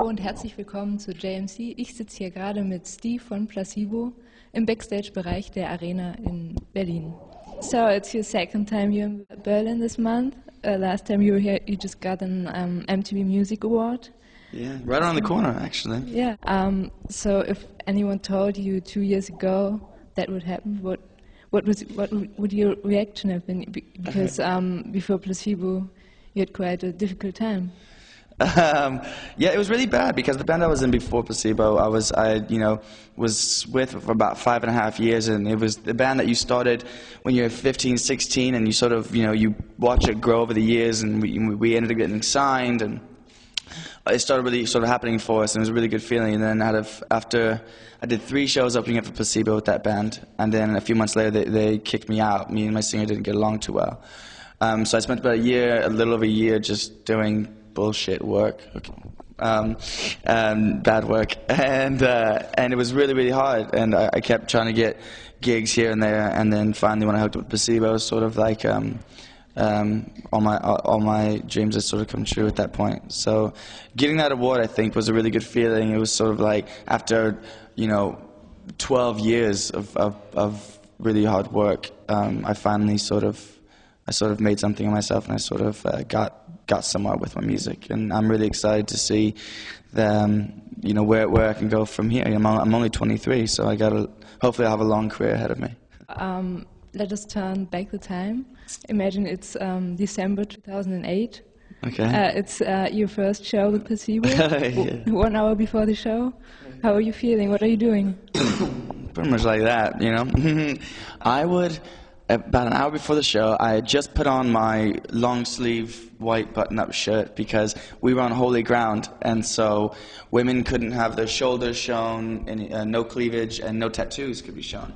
Hallo und herzlich willkommen zu JMC. Ich sitze hier gerade mit Steve von Placebo im Backstage-Bereich der Arena in Berlin. So it's your second time you're in Berlin this month. Last time you were here, you just got an MTV Music Award. Yeah, right around the corner, actually. Yeah. So if anyone told you 2 years ago that would happen, what would your reaction have been? Because before Placebo, you had quite a difficult time. Yeah, it was really bad because the band I was in before Placebo, I was with for about 5.5 years, and it was the band that you started when you're 15, 16, and you sort of, you watch it grow over the years, and we ended up getting signed, and it started really sort of happening for us, and it was a really good feeling. And then after I did 3 shows opening up for Placebo with that band, and then a few months later they kicked me out. Me and my singer didn't get along too well. So I spent about a little over a year just doing bullshit work, bad work, and it was really, really hard, and I kept trying to get gigs here and there, and then finally when I hooked up with Placebo, it was sort of like all my dreams had sort of come true at that point. So getting that award, I think, was a really good feeling. It was sort of like after 12 years of really hard work, I finally sort of made something of myself, and I sort of got somewhere with my music, and I'm really excited to see where I can go from here. I'm only 23, so hopefully I'll have a long career ahead of me. Let us turn back the time. Imagine it's December 2008. Okay. It's your first show with Placebo. Yeah. 1 hour before the show. How are you feeling? What are you doing? Pretty much like that, About an hour before the show, I had just put on my long-sleeve white button-up shirt because we were on holy ground, and so women couldn't have their shoulders shown, no cleavage, and no tattoos could be shown.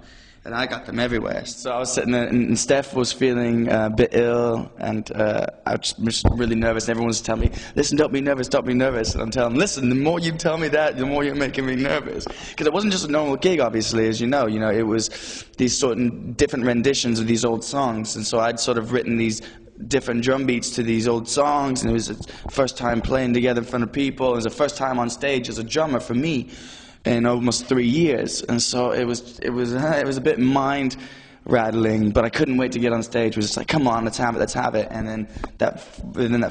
And I got them everywhere. So I was sitting there, and Steph was feeling a bit ill, and I was just really nervous. And everyone was telling me, listen, don't be nervous, don't be nervous. And I'm telling them, listen, the more you tell me that, the more you're making me nervous. Because it wasn't just a normal gig, obviously, as you know. It was these sort of different renditions of these old songs. And so I'd sort of written these different drum beats to these old songs, and it was the first time playing together in front of people. It was the first time on stage as a drummer for me in almost 3 years, and so it was a bit mind rattling, but I couldn't wait to get on stage. It was just like, come on, let's have it. And then that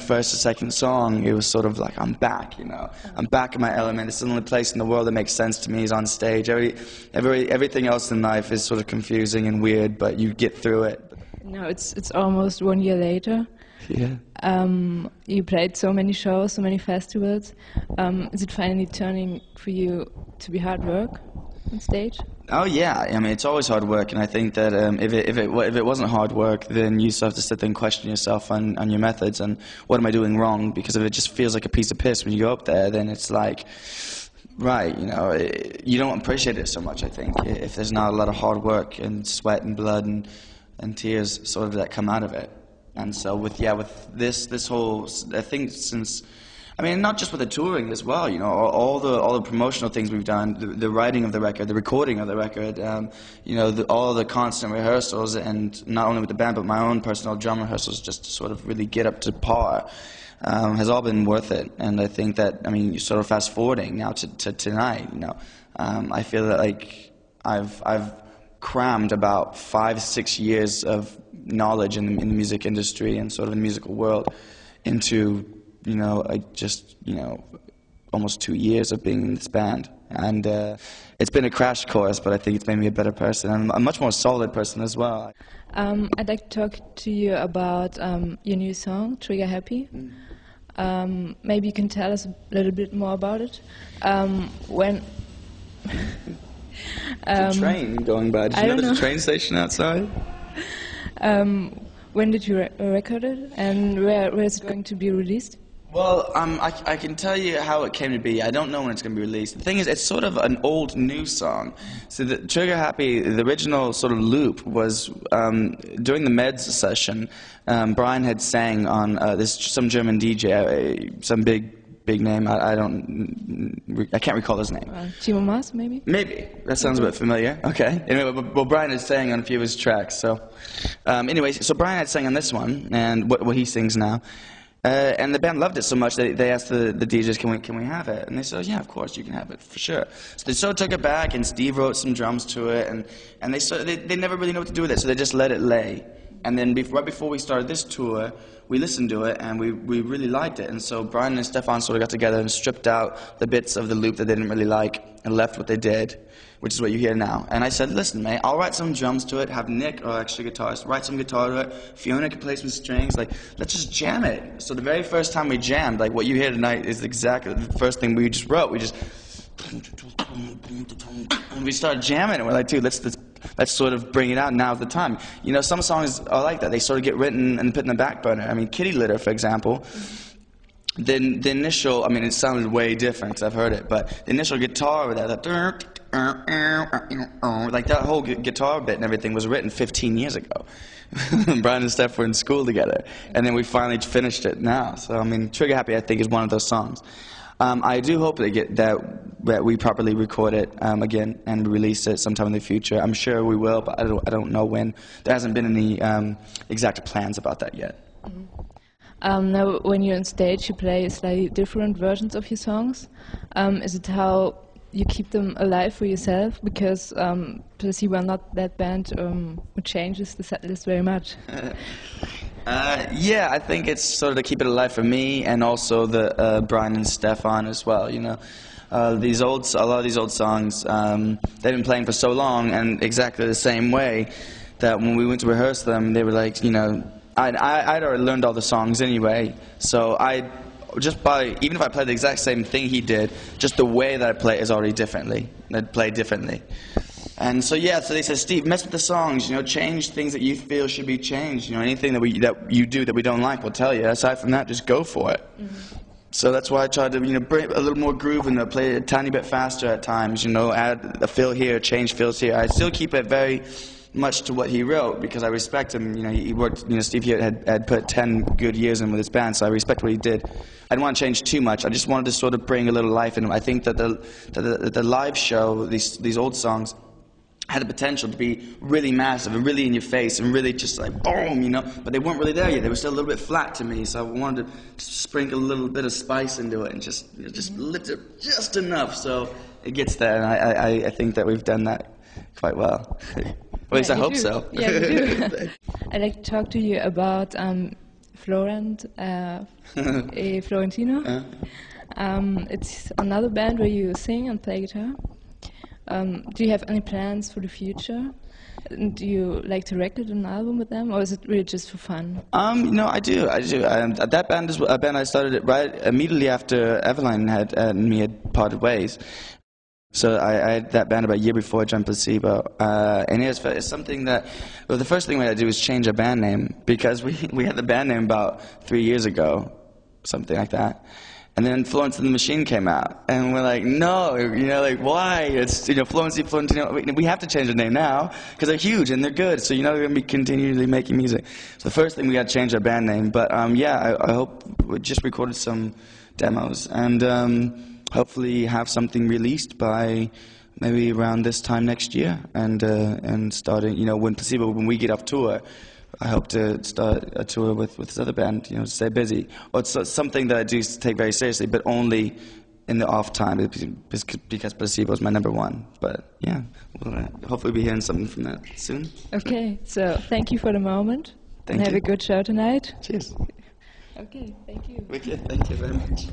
first or second song, it was sort of like, I'm back, I'm back in my element. It's the only place in the world that makes sense to me is on stage. Everything else in life is sort of confusing and weird, but you get through it. It's almost 1 year later. Yeah. You played so many shows, so many festivals. Is it finally turning for you to be hard work on stage? Oh yeah, I mean it's always hard work, and I think that if it wasn't hard work, then you still have to sit there and question yourself on your methods and what am I doing wrong? Because if it just feels like a piece of piss when you go up there, then it's like, right, you don't appreciate it so much. I think if there's not a lot of hard work and sweat and blood and tears sort of that come out of it. And so with this whole, I think not just with the touring as well, all the promotional things we've done, the writing of the record, the recording of the record, all the constant rehearsals, and not only with the band but my own personal drum rehearsals, just to sort of really get up to par, has all been worth it. And I think that, you sort of fast forwarding now to tonight, I feel that like I've crammed about 5-6 years of knowledge in the music industry and sort of the musical world into almost 2 years of being in this band, and it's been a crash course, but I think it's made me a better person and a much more solid person as well. I'd like to talk to you about your new song, Trigger Happy. Maybe you can tell us a little bit more about it. When a train going by. Did you know there's a train station outside? When did you record it, and where is it going to be released? Well, I can tell you how it came to be. I don't know when it's going to be released. The thing is, it's sort of an old new song. So the Trigger Happy, the original sort of loop was during the Meds session. Brian had sang on some German DJ, some big name. I can't recall his name. Timo Maas, maybe? Maybe. That sounds a bit familiar. Okay. Anyway, well, Brian had sang on a few of his tracks. So, so Brian had sang on this one, and what he sings now. And the band loved it so much that they asked the DJs, can we have it? And they said, yeah, of course, you can have it, for sure. So they sort of took it back, and Steve wrote some drums to it, and they never really knew what to do with it, so they just let it lay. And then right before we started this tour, we listened to it, and we really liked it. And so Brian and Stefan sort of got together and stripped out the bits of the loop that they didn't really like and left what they did, which is what you hear now. And I said, listen, mate, I'll write some drums to it, have Nick, our extra guitarist, write some guitar to it, Fiona can play some strings, like, let's just jam it. So the very first time we jammed, like what you hear tonight is exactly the first thing we just wrote. We just, and we started jamming, and we're like, dude, let's sort of bring it out. Now's the time. You know, some songs are like that. They sort of get written and put in the back burner. I mean, Kitty Litter, for example, the initial, I mean, it sounded way different because I've heard it, but the initial guitar with that, like that whole guitar bit and everything was written 15 years ago. Brian and Steph were in school together, and then we finally finished it now. So, I mean, Trigger Happy, I think, is one of those songs. I do hope that we properly record it again and release it sometime in the future. I'm sure we will, but I don't know when. There hasn't been any exact plans about that yet. Mm-hmm. Now, when you're on stage, you play slightly different versions of your songs. Is it how you keep them alive for yourself? Because Placebo are not that band who changes the set list very much. Yeah, I think it's sort of to keep it alive for me, and also the Brian and Stefan as well. You know, a lot of these old songs, they've been playing for so long, and exactly the same way that when we went to rehearse them, they were like, you know, I'd already learned all the songs anyway, so even if I played the exact same thing he did, just the way that I play is already differently. I'd play differently. And so yeah, so they said, Steve, mess with the songs, you know, change things that you feel should be changed. You know, anything that you do that we don't like, we'll tell you. Aside from that, just go for it. Mm-hmm. So that's why I tried to, you know, bring a little more groove and play a tiny bit faster at times. You know, add a fill here, change fills here. I still keep it very much to what he wrote because I respect him. You know, he worked. You know, Steve here had put 10 good years in with his band, so I respect what he did. I didn't want to change too much. I just wanted to sort of bring a little life in him. I think that the live show, these old songs, had the potential to be really massive and really in your face and really just like boom, you know, but they weren't really there yet. They were still a little bit flat to me, so I wanted to sprinkle a little bit of spice into it and just lift it just enough so it gets there, and I think that we've done that quite well. At least I hope so. Yeah, you do. I'd like to talk to you about Florentino. It's another band where you sing and play guitar. Do you have any plans for the future? Do you like to record an album with them, or is it really just for fun? No, I do. That band is a band I started right immediately after Eveline and me had parted ways. So I had that band about a year before I joined Placebo, and it's something that, well, the first thing we had to do was change our band name, because we had the band name about 3 years ago, something like that. And then Florence and the Machine came out, and we're like, no, you know, like, why? It's, you know, Florentino, we have to change the name now, because they're huge and they're good, so you know they're going to be continually making music. So the first thing we got to change our band name, but yeah, I hope we just recorded some demos, and hopefully have something released by maybe around this time next year, and starting, you know, when we get off tour, I hope to start a tour with this other band, you know, stay busy. Well, it's something that I do take very seriously, but only in the off time, because Placebo is my #1. But yeah, we'll hopefully be hearing something from that soon. Okay, so thank you for the moment. Thank you. Have a good show tonight. Cheers. Okay, thank you. Okay, thank you very much.